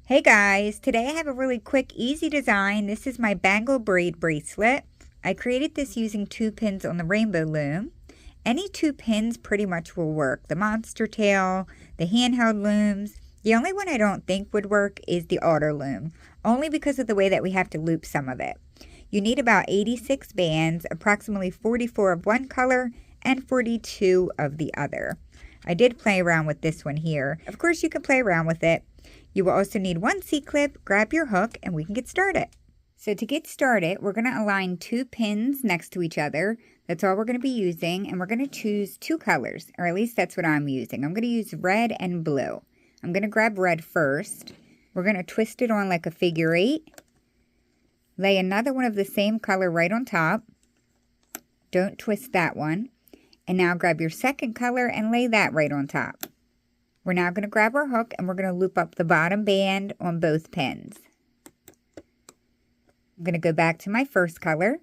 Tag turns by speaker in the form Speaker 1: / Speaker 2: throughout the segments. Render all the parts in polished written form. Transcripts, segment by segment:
Speaker 1: Hey guys, today I have a really quick, easy design. This is my Bangle braid bracelet. I created this using 2 pins on the Rainbowloom. Any 2 pins pretty much will work. The monster tail, the handheld looms. The only one I don't think would work is the auto loom, only because of the way that we have to loop some of it. You need about 86 bands, approximately 44 of one color and 42 of the other. I did play around with this one here. Of course you can play around with it. You will also need one C-clip, grab your hook, and we can get started. So to get started, we're going to align 2 pins next to each other. That's all we're going to be using, and we're going to choose 2 colors, or at least that's what I'm using. I'm going to use red and blue. I'm going to grab red first. We're going to twist it on like a figure 8. Lay another one of the same color right on top. Don't twist that one. And now grab your second color and lay that right on top. We're now going to grab our hook and we're going to loop up the bottom band on both pins. I'm going to go back to my first color.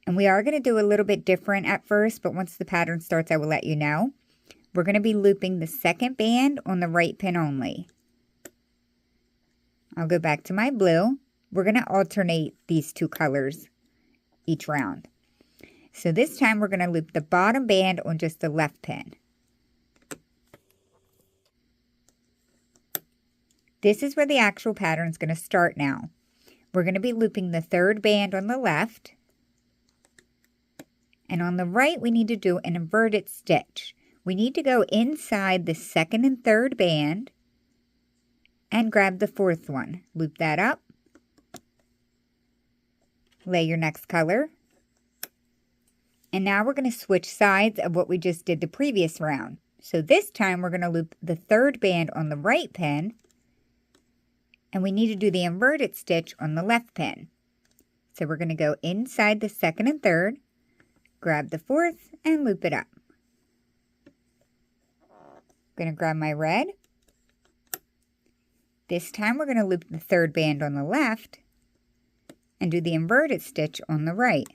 Speaker 1: And we are going to do a little bit different at first, but once the pattern starts, I will let you know. We're going to be looping the second band on the right pin only. I'll go back to my blue. We're going to alternate these 2 colors each round. So this time we're going to loop the bottom band on just the left pin. This is where the actual pattern is going to start now. We're going to be looping the third band on the left. And on the right, we need to do an inverted stitch. We need to go inside the second and third band and grab the fourth one. Loop that up. Lay your next color. And now we're going to switch sides of what we just did the previous round. So this time we're going to loop the third band on the right pin. And we need to do the inverted stitch on the left pin. So we're going to go inside the second and third, grab the fourth, and loop it up. I'm going to grab my red. This time we're going to loop the third band on the left and do the inverted stitch on the right.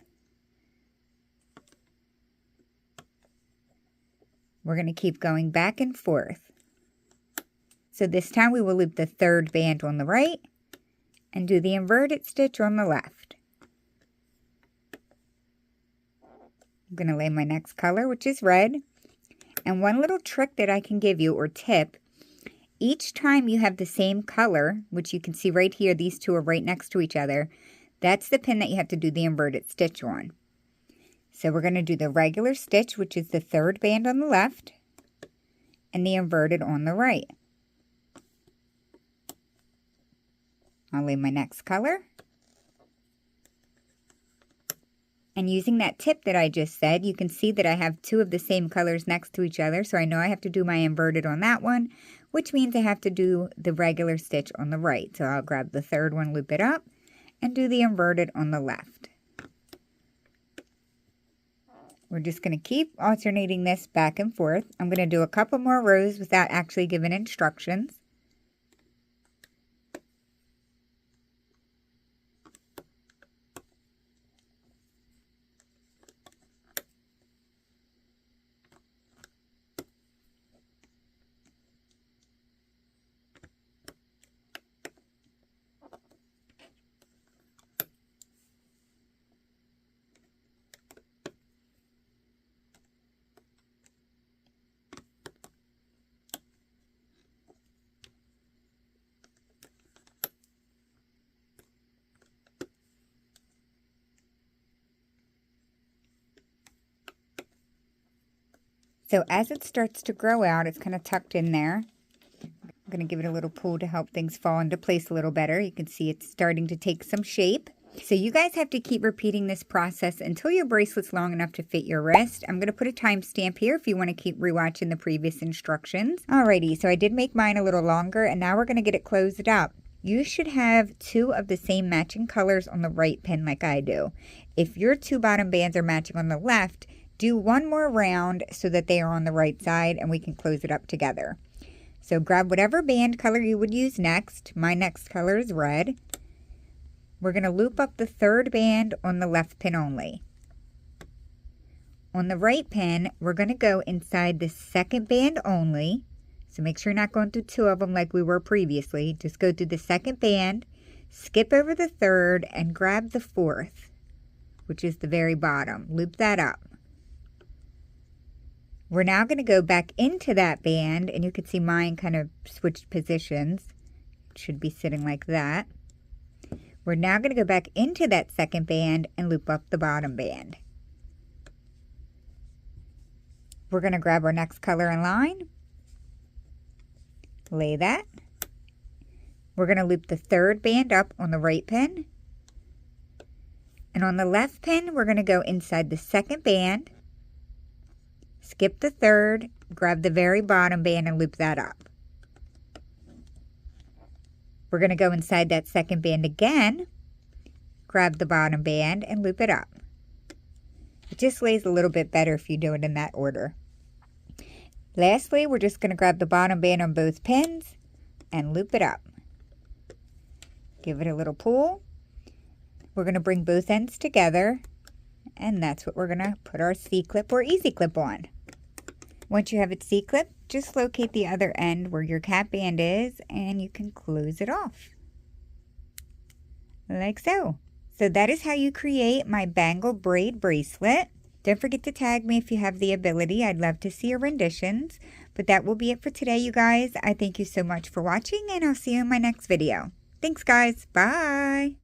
Speaker 1: We're going to keep going back and forth. So this time we will loop the third band on the right and do the inverted stitch on the left. I'm going to lay my next color, which is red. And one little trick that I can give you, or tip, each time you have the same color, which you can see right here, these 2 are right next to each other, that's the pin that you have to do the inverted stitch on. So we're going to do the regular stitch, which is the third band on the left, and the inverted on the right. I'll lay my next color. And using that tip that I just said, you can see that I have 2 of the same colors next to each other. So I know I have to do my inverted on that one, which means I have to do the regular stitch on the right. So I'll grab the third one, loop it up, and do the inverted on the left. We're just going to keep alternating this back and forth. I'm going to do a couple more rows without actually giving instructions. So as it starts to grow out, it's kind of tucked in there. I'm going to give it a little pull to help things fall into place a little better. You can see it's starting to take some shape. So you guys have to keep repeating this process until your bracelet's long enough to fit your wrist. I'm going to put a timestamp here if you want to keep rewatching the previous instructions. Alrighty, so I did make mine a little longer, and now we're going to get it closed up. You should have 2 of the same matching colors on the right pin like I do. If your 2 bottom bands are matching on the left, do one more round so that they are on the right side and we can close it up together. So grab whatever band color you would use next. My next color is red. We're going to loop up the third band on the left pin only. On the right pin, we're going to go inside the second band only, So make sure you're not going through 2 of them like we were previously. Just go through the second band, skip over the third, and grab the 4th, which is the very bottom. Loop that up. We're now going to go back into that band, and you can see mine kind of switched positions. It should be sitting like that. We're now going to go back into that second band and loop up the bottom band. We're going to grab our next color in line, lay that. We're going to loop the 3rd band up on the right pin. And on the left pin, we're going to go inside the 2nd band, skip the 3rd, grab the very bottom band and loop that up. We're going to go inside that 2nd band again, grab the bottom band and loop it up. It just lays a little bit better if you do it in that order. Lastly, we're just going to grab the bottom band on both pins and loop it up. Give it a little pull. We're going to bring both ends together, and that's what we're going to put our C-clip or easy clip on. Once you have it C-clip, just locate the other end where your cap band is and you can close it off. Like so. So that is how you create my Bangle braid bracelet. Don't forget to tag me if you have the ability. I'd love to see your renditions. But that will be it for today, you guys. I thank you so much for watching, and I'll see you in my next video. Thanks, guys. Bye.